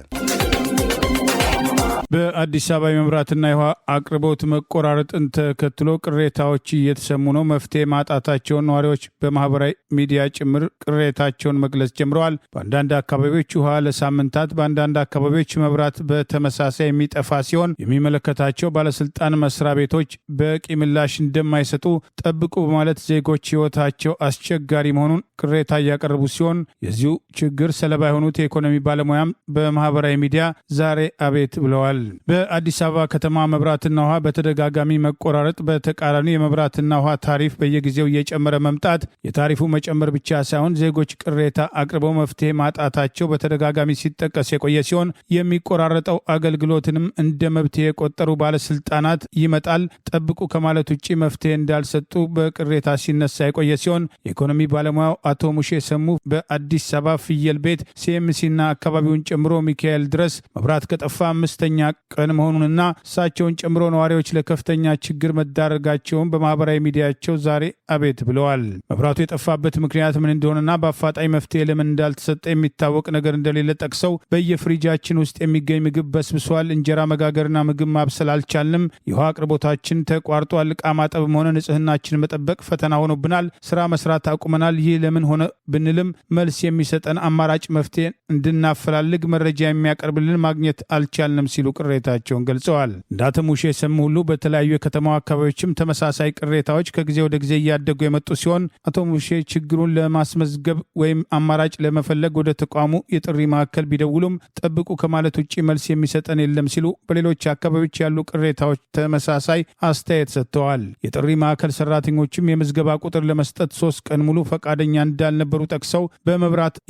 በአዲስ አበባ የመብራትና የውሃ አቅርቦት መቆራረጥን ተከትሎ ቅሬታዎች እየተሰሙ ነው። መፍትሄ ማጣታቸውን ነዋሪዎች በማህበራዊ ሚዲያ ጭምር ቅሬታቸውን መግለጽ ጀምረዋል። በአንዳንድ አካባቢዎች ውሃ ለሳምንታት፣ በአንዳንድ አካባቢዎች መብራት በተመሳሳይ የሚጠፋ ሲሆን የሚመለከታቸው ባለስልጣን መስሪያ ቤቶች በቂ ምላሽ እንደማይሰጡ ጠብቁ በማለት ዜጎች ህይወታቸው አስቸጋሪ መሆኑን ቅሬታ እያቀረቡ ሲሆን የዚሁ ችግር ሰለባ የሆኑት የኢኮኖሚ ባለሙያም በማህበራዊ ሚዲያ ዛሬ አቤት ብለዋል። በአዲስ አበባ ከተማ መብራትና ውሃ በተደጋጋሚ መቆራረጥ፣ በተቃራኒ የመብራትና ውሃ ታሪፍ በየጊዜው እየጨመረ መምጣት፣ የታሪፉ መጨመር ብቻ ሳይሆን ዜጎች ቅሬታ አቅርበው መፍትሄ ማጣታቸው በተደጋጋሚ ሲጠቀስ የቆየ ሲሆን የሚቆራረጠው አገልግሎትንም እንደ መብት የቆጠሩ ባለስልጣናት ይመጣል ጠብቁ ከማለት ውጭ መፍትሄ እንዳልሰጡ በቅሬታ ሲነሳ የቆየ ሲሆን የኢኮኖሚ ባለሙያው አቶ ሙሼ ሰሙ በአዲስ አበባ ፍየል ቤት ሲኤምሲና አካባቢውን ጨምሮ ሚካኤል ድረስ መብራት ከጠፋ 5ኛ ቀን መሆኑንና እሳቸውን ጨምሮ ነዋሪዎች ለከፍተኛ ችግር መዳረጋቸውን በማህበራዊ ሚዲያቸው ዛሬ አቤት ብለዋል። መብራቱ የጠፋበት ምክንያት ምን እንደሆነና በአፋጣኝ መፍትሄ ለምን እንዳልተሰጠ የሚታወቅ ነገር እንደሌለ ጠቅሰው በየፍሪጃችን ውስጥ የሚገኝ ምግብ በስብሷል፣ እንጀራ መጋገርና ምግብ ማብሰል አልቻልንም፣ የውሃ አቅርቦታችን ተቋርጧል፣ ዕቃ ማጠብም ሆነ ንጽህናችን መጠበቅ ፈተና ሆኖብናል፣ ስራ መስራት አቁመናል፣ ይህ ለምን ሆነ ብንልም መልስ የሚሰጠን አማራጭ መፍትሄ እንድናፈላልግ መረጃ የሚያቀርብልን ማግኘት አልቻልንም ሲሉ ቅሬታቸውን ገልጸዋል። እንደ አቶ ሙሼ ሰሙ ሁሉ በተለያዩ የከተማው አካባቢዎችም ተመሳሳይ ቅሬታዎች ከጊዜ ወደ ጊዜ እያደጉ የመጡ ሲሆን አቶ ሙሼ ችግሩን ለማስመዝገብ ወይም አማራጭ ለመፈለግ ወደ ተቋሙ የጥሪ ማዕከል ቢደውሉም ጠብቁ ከማለት ውጭ መልስ የሚሰጠን የለም ሲሉ በሌሎች አካባቢዎች ያሉ ቅሬታዎች ተመሳሳይ አስተያየት ሰጥተዋል። የጥሪ ማዕከል ሰራተኞችም የምዝገባ ቁጥር ለመስጠት 3 ቀን ሙሉ ፈቃደኛ እንዳልነበሩ ጠቅሰው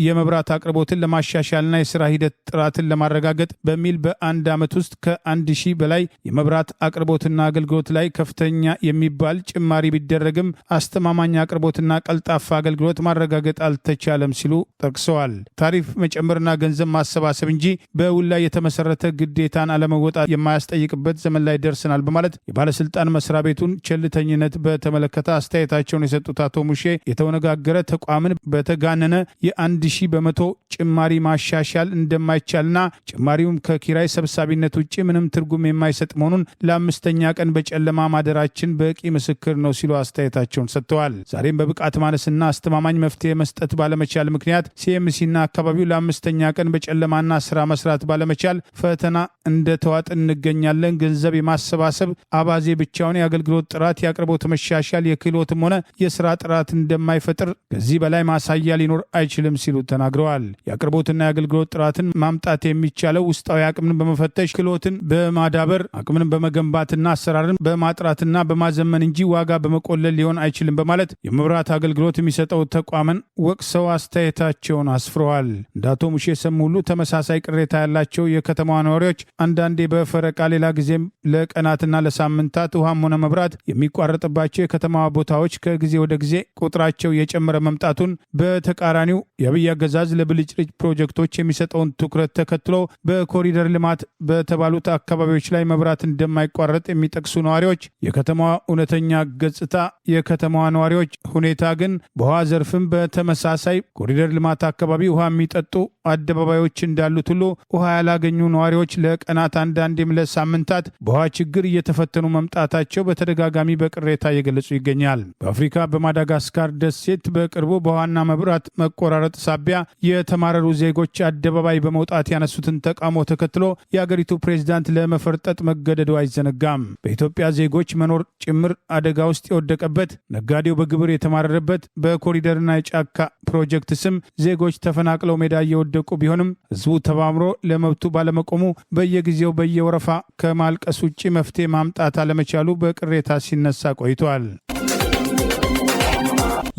የመብራት አቅርቦትን ለማሻሻልና የስራ ሂደት ጥራትን ለማረጋገጥ በሚል በአንድ ዓመት ውስጥ ከ1000 በላይ የመብራት አቅርቦትና አገልግሎት ላይ ከፍተኛ የሚባል ጭማሪ ቢደረግም አስተማማኝ አቅርቦትና ቀልጣፋ አገልግሎት ማረጋገጥ አልተቻለም ሲሉ ጠቅሰዋል። ታሪፍ መጨመርና ገንዘብ ማሰባሰብ እንጂ በውል ላይ የተመሰረተ ግዴታን አለመወጣት የማያስጠይቅበት ዘመን ላይ ደርሰናል በማለት የባለስልጣን መስሪያ ቤቱን ቸልተኝነት በተመለከተ አስተያየታቸውን የሰጡት አቶ ሙሼ የተወነጋገረ ተቋምን በተጋነነ የ1000 በመቶ ጭማሪ ማሻሻል እንደማይቻልና ጭማሪውም ከኪራይ ሰብሳቢነት ውጭ ምንም ትርጉም የማይሰጥ መሆኑን ለ5ኛ ቀን በጨለማ ማደራችን በቂ ምስክር ነው ሲሉ አስተያየታቸውን ሰጥተዋል። ዛሬም በብቃት ማነስና አስተማማኝ መፍትሄ መስጠት ባለመቻል ምክንያት ሲኤምሲና አካባቢው ለ5ኛ ቀን በጨለማና ስራ መስራት ባለመቻል ፈተና እንደተዋጥ እንገኛለን። ገንዘብ የማሰባሰብ አባዜ ብቻውን የአገልግሎት ጥራት፣ የአቅርቦት መሻሻል የክህሎትም ሆነ የስራ ጥራት እንደማይፈጥር ከዚህ በላይ ማሳያ ሊኖር አይችልም ሲሉ ተናግረዋል። የአቅርቦትና የአገልግሎት ጥራትን ማምጣት የሚቻለው ውስጣዊ አቅምን በመፈተሽ ክህሎትን በማዳበር አቅምን በመገንባትና አሰራርን በማጥራትና በማዘመን እንጂ ዋጋ በመቆለል ሊሆን አይችልም በማለት የመብራት አገልግሎት የሚሰጠው ተቋምን ወቅሰው አስተያየታቸውን አስፍረዋል። እንደ አቶ ሙሼ ሰሙ ሁሉ ተመሳሳይ ቅሬታ ያላቸው የከተማዋ ነዋሪዎች አንዳንዴ በፈረቃ ሌላ ጊዜም ለቀናትና ለሳምንታት ውሃም ሆነ መብራት የሚቋረጥባቸው የከተማዋ ቦታዎች ከጊዜ ወደ ጊዜ ቁጥራቸው የጨመረ መምጣቱን፣ በተቃራኒው የአብይ አገዛዝ ለብልጭልጭ ፕሮጀክቶች የሚሰጠውን ትኩረት ተከትሎ በኮሪደር ልማት በተባሉት አካባቢዎች ላይ መብራት እንደማይቋረጥ የሚጠቅሱ ነዋሪዎች የከተማዋ እውነተኛ ገጽታ የከተማዋ ነዋሪዎች ሁኔታ ግን በውሃ ዘርፍም በተመሳሳይ ኮሪደር ልማት አካባቢ ውሃ የሚጠጡ አደባባዮች እንዳሉት ሁሉ ውሃ ያላገኙ ነዋሪዎች ለቀናት አንዳንዴም ለሳምንታት በውሃ ችግር እየተፈተኑ መምጣታቸው በተደጋጋሚ በቅሬታ እየገለጹ ይገኛል። በአፍሪካ በማዳጋስካር ደሴት በቅርቡ በውሃና መብራት መቆራረጥ ሳቢያ የተማረሩ ዜጎች አደባባይ በመውጣት ያነሱትን ተቃውሞ ተከትሎ የአገሪቱ ፕሬዝዳንት ለመፈርጠጥ መገደዱ አይዘነጋም። በኢትዮጵያ ዜጎች መኖር ጭምር አደጋ ውስጥ የወደቀበት፣ ነጋዴው በግብር የተማረረበት በኮሪደርና የጫካ ፕሮጀክት ስም ዜጎች ተፈናቅለው ሜዳ እየወደቁ ቢሆንም ህዝቡ ተባምሮ ለመብቱ ባለመቆሙ በየጊዜው በየወረፋ ከማልቀስ ውጭ መፍትሄ ማምጣት አለመቻሉ በቅሬታ ሲነሳ ቆይቷል።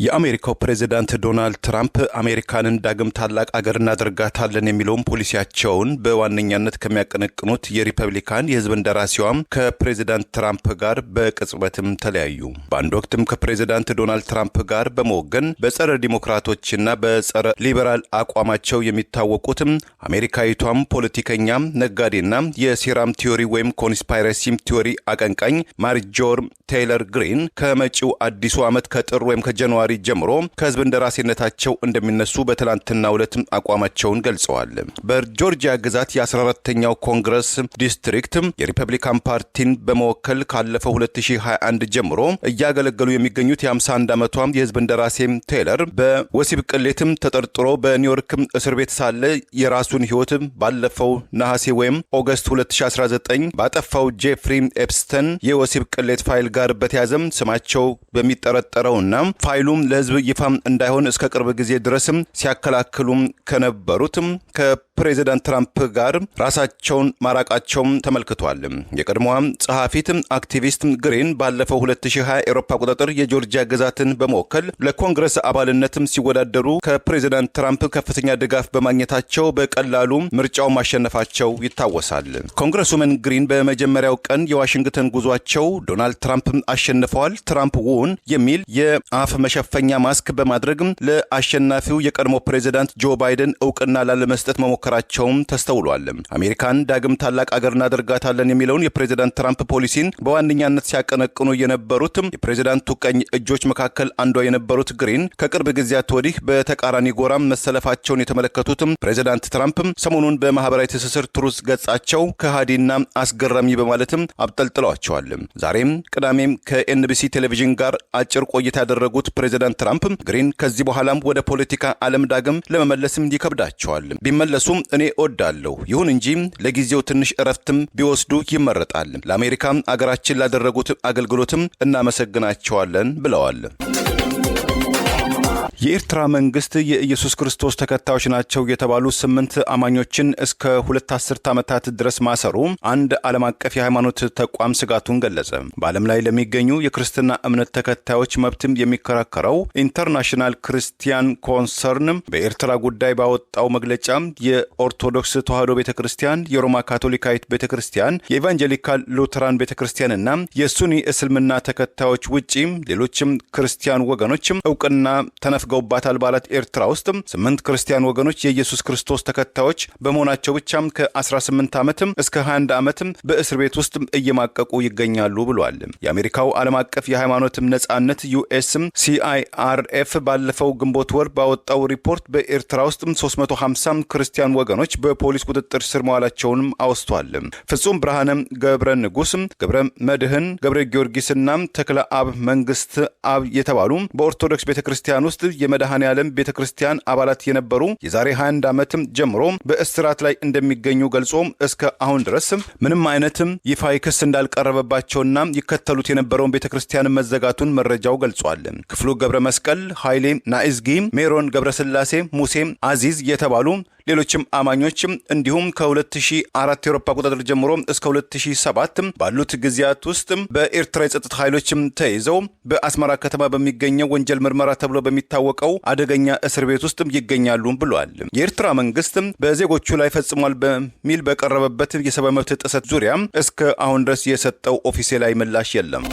የአሜሪካው ፕሬዚዳንት ዶናልድ ትራምፕ አሜሪካንን ዳግም ታላቅ አገር እናደርጋታለን የሚለውን ፖሊሲያቸውን በዋነኛነት ከሚያቀነቅኑት የሪፐብሊካን የህዝብ እንደራሴዋም ከፕሬዚዳንት ትራምፕ ጋር በቅጽበትም ተለያዩ። በአንድ ወቅትም ከፕሬዚዳንት ዶናልድ ትራምፕ ጋር በመወገን በጸረ ዲሞክራቶችና በጸረ ሊበራል አቋማቸው የሚታወቁትም አሜሪካዊቷም ፖለቲከኛም ነጋዴና የሴራም ቲዮሪ ወይም ኮንስፓይረሲም ቲዮሪ አቀንቃኝ ማርጆር ቴይለር ግሪን ከመጪው አዲሱ ዓመት ከጥር ወይም ከጃንዋሪ ጃንዋሪ ጀምሮ ከህዝብ እንደራሴነታቸው እንደሚነሱ በትላንትናው ዕለት አቋማቸውን ገልጸዋል። በጆርጂያ ግዛት የ14ኛው ኮንግረስ ዲስትሪክት የሪፐብሊካን ፓርቲን በመወከል ካለፈው 2021 ጀምሮ እያገለገሉ የሚገኙት የ51 ዓመቷ የህዝብ እንደራሴ ቴይለር በወሲብ ቅሌትም ተጠርጥሮ በኒውዮርክ እስር ቤት ሳለ የራሱን ህይወት ባለፈው ነሐሴ ወይም ኦገስት 2019 ባጠፋው ጄፍሪ ኤፕስተን የወሲብ ቅሌት ፋይል ጋር በተያዘም ስማቸው በሚጠረጠረውና ፋይሉም ለህዝብ ይፋ እንዳይሆን እስከ ቅርብ ጊዜ ድረስም ሲያከላክሉም ከነበሩት ከፕሬዚዳንት ትራምፕ ጋር ራሳቸውን ማራቃቸውም ተመልክቷል። የቀድሞዋ ጸሐፊት አክቲቪስት ግሪን ባለፈው 2020 ኤሮፓ ቁጥጥር የጆርጂያ ግዛትን በመወከል ለኮንግረስ አባልነትም ሲወዳደሩ ከፕሬዚዳንት ትራምፕ ከፍተኛ ድጋፍ በማግኘታቸው በቀላሉ ምርጫው ማሸነፋቸው ይታወሳል። ኮንግረስውመን ግሪን በመጀመሪያው ቀን የዋሽንግተን ጉዟቸው ዶናልድ ትራምፕ አሸንፈዋል፣ ትራምፕ ውን የሚል የአፍ መሸፈኛ ማስክ በማድረግ ለአሸናፊው የቀድሞ ፕሬዚዳንት ጆ ባይደን እውቅና ላለመስጠት መሞከራቸውም ተስተውሏል። አሜሪካን ዳግም ታላቅ አገር እናደርጋታለን የሚለውን የፕሬዚዳንት ትራምፕ ፖሊሲን በዋነኛነት ሲያቀነቅኑ የነበሩት የፕሬዚዳንቱ ቀኝ እጆች መካከል አንዷ የነበሩት ግሪን ከቅርብ ጊዜያት ወዲህ በተቃራኒ ጎራም መሰለፋቸውን የተመለከቱት ፕሬዚዳንት ትራምፕ ሰሞኑን በማህበራዊ ትስስር ትሩዝ ገጻቸው ከሃዲና አስገራሚ በማለትም አብጠልጥለዋቸዋል። ዛሬም ቅዳሜም ከኤንቢሲ ቴሌቪዥን ጋር አጭር ቆይታ ያደረጉት ፕሬዚዳንት ትራምፕ ግሪን ከዚህ በኋላም ወደ ፖለቲካ ዓለም ዳግም ለመመለስም ይከብዳቸዋል። ቢመለሱም እኔ እወዳለሁ፣ ይሁን እንጂ ለጊዜው ትንሽ እረፍትም ቢወስዱ ይመረጣል። ለአሜሪካ አገራችን ላደረጉት አገልግሎትም እናመሰግናቸዋለን ብለዋል። የኤርትራ መንግስት የኢየሱስ ክርስቶስ ተከታዮች ናቸው የተባሉ 8 አማኞችን እስከ 2 አስርት ዓመታት ድረስ ማሰሩ አንድ ዓለም አቀፍ የሃይማኖት ተቋም ስጋቱን ገለጸ። በዓለም ላይ ለሚገኙ የክርስትና እምነት ተከታዮች መብትም የሚከራከረው ኢንተርናሽናል ክርስቲያን ኮንሰርን በኤርትራ ጉዳይ ባወጣው መግለጫ የኦርቶዶክስ ተዋሕዶ ቤተክርስቲያን፣ የሮማ ካቶሊካዊት ቤተክርስቲያን፣ የኢቫንጀሊካል ሉተራን ቤተክርስቲያንና የሱኒ እስልምና ተከታዮች ውጪ ሌሎችም ክርስቲያን ወገኖችም እውቅና ገውባታል ባላት ኤርትራ ውስጥ 8 ክርስቲያን ወገኖች የኢየሱስ ክርስቶስ ተከታዮች በመሆናቸው ብቻም ከ18 ዓመትም እስከ 21 ዓመትም በእስር ቤት ውስጥ እየማቀቁ ይገኛሉ ብሏል። የአሜሪካው ዓለም አቀፍ የሃይማኖት ነጻነት USCIRF ባለፈው ግንቦት ወር ባወጣው ሪፖርት በኤርትራ ውስጥ 350 ክርስቲያን ወገኖች በፖሊስ ቁጥጥር ስር መዋላቸውንም አውስቷል። ፍጹም ብርሃነ ገብረ ንጉስ፣ ገብረ መድህን ገብረ ጊዮርጊስና ተክለ አብ መንግስት አብ የተባሉ በኦርቶዶክስ ቤተክርስቲያን ውስጥ የመድኃኔ ዓለም ቤተክርስቲያን አባላት የነበሩ የዛሬ 21 ዓመት ጀምሮ በእስራት ላይ እንደሚገኙ ገልጾ እስከ አሁን ድረስ ምንም አይነትም ይፋዊ ክስ እንዳልቀረበባቸውና ይከተሉት የነበረውን ቤተክርስቲያን መዘጋቱን መረጃው ገልጿል። ክፍሉ ገብረ መስቀል፣ ኃይሌ ናኢዝጊ፣ ሜሮን ገብረስላሴ፣ ሙሴ አዚዝ የተባሉ ሌሎችም አማኞችም እንዲሁም ከ2004 የአውሮፓ ቁጥጥር ጀምሮ እስከ 2007 ባሉት ጊዜያት ውስጥ በኤርትራ የጸጥታ ኃይሎችም ተይዘው በአስመራ ከተማ በሚገኘው ወንጀል ምርመራ ተብሎ በሚታወቀው አደገኛ እስር ቤት ውስጥ ይገኛሉ ብሏል። የኤርትራ መንግስት በዜጎቹ ላይ ፈጽሟል በሚል በቀረበበት የሰብአዊ መብት ጥሰት ዙሪያ እስከ አሁን ድረስ የሰጠው ኦፊሴላዊ ምላሽ የለም።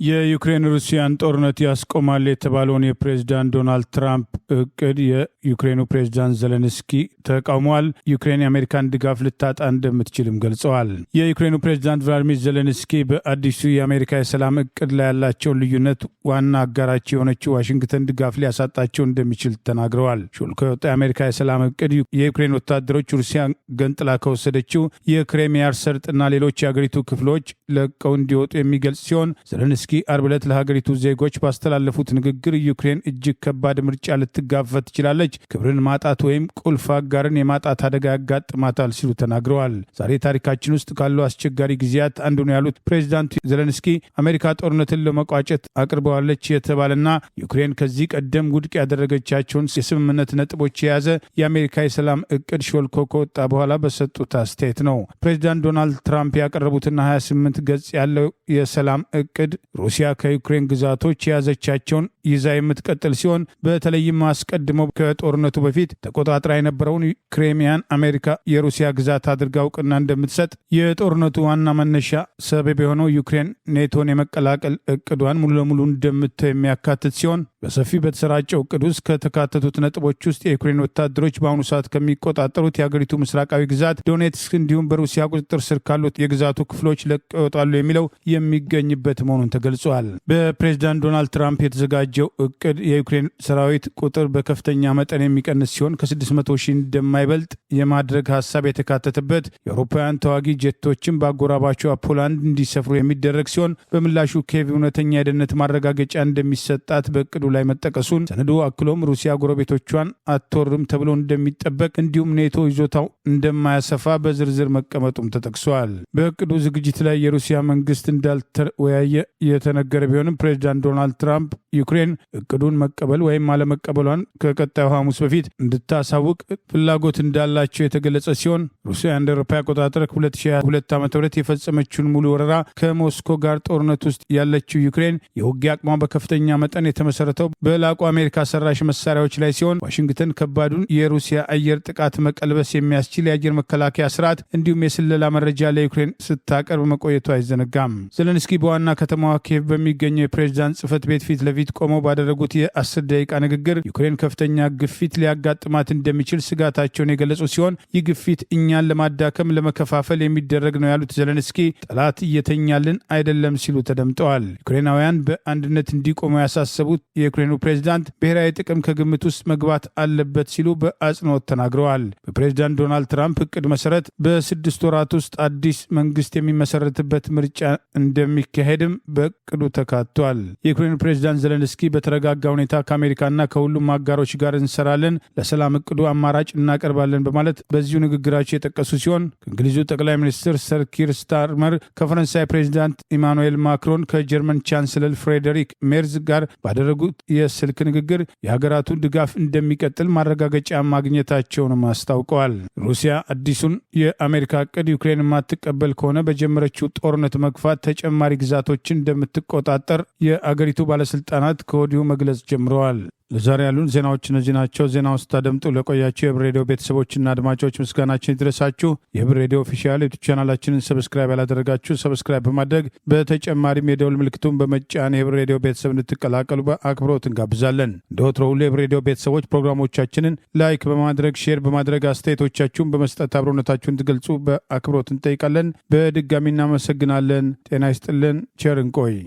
የዩክሬን ሩሲያን ጦርነት ያስቆማል የተባለውን የፕሬዝዳንት ዶናልድ ትራምፕ እቅድ የዩክሬኑ ፕሬዝዳንት ዘለንስኪ ተቃውመዋል። ዩክሬን የአሜሪካን ድጋፍ ልታጣ እንደምትችልም ገልጸዋል። የዩክሬኑ ፕሬዝዳንት ቭላዲሚር ዘለንስኪ በአዲሱ የአሜሪካ የሰላም እቅድ ላይ ያላቸውን ልዩነት ዋና አጋራቸው የሆነችው ዋሽንግተን ድጋፍ ሊያሳጣቸው እንደሚችል ተናግረዋል። ሾልኮ የወጣ የአሜሪካ የሰላም እቅድ የዩክሬን ወታደሮች ሩሲያ ገንጥላ ከወሰደችው የክሬሚያ ሰርጥና ሌሎች የአገሪቱ ክፍሎች ለቀው እንዲወጡ የሚገልጽ ሲሆን ዘለንስኪ አርብ ዕለት ለሀገሪቱ ዜጎች ባስተላለፉት ንግግር ዩክሬን እጅግ ከባድ ምርጫ ልትጋፈጥ ትችላለች፣ ክብርን ማጣት ወይም ቁልፍ አጋርን የማጣት አደጋ ያጋጥማታል ሲሉ ተናግረዋል። ዛሬ ታሪካችን ውስጥ ካሉ አስቸጋሪ ጊዜያት አንዱ ነው ያሉት ፕሬዚዳንት ዘለንስኪ አሜሪካ ጦርነትን ለመቋጨት አቅርበዋለች የተባለና ዩክሬን ከዚህ ቀደም ውድቅ ያደረገቻቸውን የስምምነት ነጥቦች የያዘ የአሜሪካ የሰላም እቅድ ሾልኮ ከወጣ በኋላ በሰጡት አስተያየት ነው። ፕሬዚዳንት ዶናልድ ትራምፕ ያቀረቡትና 28 ገጽ ያለው የሰላም እቅድ ሩሲያ ከዩክሬን ግዛቶች የያዘቻቸውን ይዛ የምትቀጥል ሲሆን በተለይም አስቀድሞ ከጦርነቱ በፊት ተቆጣጥራ የነበረውን ክሬሚያን አሜሪካ የሩሲያ ግዛት አድርጋ እውቅና እንደምትሰጥ፣ የጦርነቱ ዋና መነሻ ሰበብ የሆነው ዩክሬን ኔቶን የመቀላቀል እቅዷን ሙሉ ለሙሉ እንደምትተው የሚያካትት ሲሆን በሰፊ በተሰራጨው እቅድ ውስጥ ከተካተቱት ነጥቦች ውስጥ የዩክሬን ወታደሮች በአሁኑ ሰዓት ከሚቆጣጠሩት የአገሪቱ ምስራቃዊ ግዛት ዶኔትስክ እንዲሁም በሩሲያ ቁጥጥር ስር ካሉት የግዛቱ ክፍሎች ለቀው ይወጣሉ የሚለው የሚገኝበት መሆኑን ተገልጿል። በፕሬዚዳንት ዶናልድ ትራምፕ የተዘጋጀው እቅድ የዩክሬን ሰራዊት ቁጥር በከፍተኛ መጠን የሚቀንስ ሲሆን ከ600 ሺህ እንደማይበልጥ የማድረግ ሀሳብ የተካተተበት፣ የአውሮፓውያን ተዋጊ ጄቶችን በአጎራባቸው ፖላንድ እንዲሰፍሩ የሚደረግ ሲሆን በምላሹ ኬቭ እውነተኛ የደህንነት ማረጋገጫ እንደሚሰጣት በእቅዱ ላይ መጠቀሱን ሰነዱ አክሎም ሩሲያ ጎረቤቶቿን አትወርም ተብሎ እንደሚጠበቅ እንዲሁም ኔቶ ይዞታው እንደማያሰፋ በዝርዝር መቀመጡም ተጠቅሷል። በእቅዱ ዝግጅት ላይ የሩሲያ መንግስት እንዳልተወያየ የተነገረ ቢሆንም ፕሬዚዳንት ዶናልድ ትራምፕ ዩክሬን እቅዱን መቀበል ወይም አለመቀበሏን ከቀጣዩ ሐሙስ በፊት እንድታሳውቅ ፍላጎት እንዳላቸው የተገለጸ ሲሆን ሩሲያ እንደ አውሮፓ አቆጣጠር 2022 ዓ.ም የፈጸመችውን ሙሉ ወረራ ከሞስኮ ጋር ጦርነት ውስጥ ያለችው ዩክሬን የውጊያ አቅሟ በከፍተኛ መጠን የተመሰረተው በላቁ አሜሪካ ሰራሽ መሳሪያዎች ላይ ሲሆን ዋሽንግተን ከባዱን የሩሲያ አየር ጥቃት መቀልበስ የሚያስችል የአየር መከላከያ ስርዓት እንዲሁም የስለላ መረጃ ለዩክሬን ስታቀርብ መቆየቱ አይዘነጋም። ዘለንስኪ በዋና ከተማዋ ኪየቭ በሚገኘው የፕሬዝዳንት ጽህፈት ቤት ፊት ለፊት ቆመው ባደረጉት የ10 ደቂቃ ንግግር ዩክሬን ከፍተኛ ግፊት ሊያጋጥማት እንደሚችል ስጋታቸውን የገለጹ ሲሆን ይህ ግፊት እኛን ለማዳከም ለመከፋፈል የሚደረግ ነው ያሉት ዘለንስኪ ጠላት እየተኛልን አይደለም ሲሉ ተደምጠዋል። ዩክሬናውያን በአንድነት እንዲቆሙ ያሳሰቡት የዩክሬኑ ፕሬዝዳንት ብሔራዊ ጥቅም ከግምት ውስጥ መግባት አለበት ሲሉ በአጽንኦት ተናግረዋል። በፕሬዝዳንት ዶናልድ ትራምፕ እቅድ መሰረት በ6 ወራት ውስጥ አዲስ መንግስት የሚመሰረትበት ምርጫ እንደሚካሄድም በእቅዱ ተካቷል። የዩክሬኑ ፕሬዝዳንት ዘለንስኪ በተረጋጋ ሁኔታ ከአሜሪካና ከሁሉም አጋሮች ጋር እንሰራለን፣ ለሰላም እቅዱ አማራጭ እናቀርባለን በማለት በዚሁ ንግግራቸው የጠቀሱ ሲሆን ከእንግሊዙ ጠቅላይ ሚኒስትር ሰር ኪር ስታርመር፣ ከፈረንሳይ ፕሬዝዳንት ኢማኑኤል ማክሮን፣ ከጀርመን ቻንስለር ፍሬዴሪክ ሜርዝ ጋር ባደረጉት የስልክ ንግግር የሀገራቱን ድጋፍ እንደሚቀጥል ማረጋገጫ ማግኘታቸውንም አስታውቀዋል። ሩሲያ አዲሱን የአሜሪካ እቅድ ዩክሬን የማትቀበል ከሆነ በጀመረችው ጦርነት መግፋት ተጨማሪ ግዛቶችን እንደምትቆጣጠር የአገሪቱ ባለስልጣናት ከወዲሁ መግለጽ ጀምረዋል። ለዛሬ ያሉን ዜናዎች እነዚህ ናቸው። ዜና ውስጥ ታደምጡ ለቆያችሁ የህብር ሬዲዮ ቤተሰቦችና አድማጮች ምስጋናችን ይድረሳችሁ። የህብር ሬዲዮ ኦፊሻል ዩቲዩብ ቻናላችንን ሰብስክራይብ ያላደረጋችሁ ሰብስክራይብ በማድረግ በተጨማሪም የደውል ምልክቱን በመጫን የህብር ሬዲዮ ቤተሰብ እንድትቀላቀሉ በአክብሮት እንጋብዛለን። እንደ ወትሮ ሁሉ የህብር ሬዲዮ ቤተሰቦች ፕሮግራሞቻችንን ላይክ በማድረግ ሼር በማድረግ አስተያየቶቻችሁን በመስጠት አብሮነታችሁን ትገልጹ በአክብሮት እንጠይቃለን። በድጋሚ እናመሰግናለን። ጤና ይስጥልን። ቸር እንቆይ።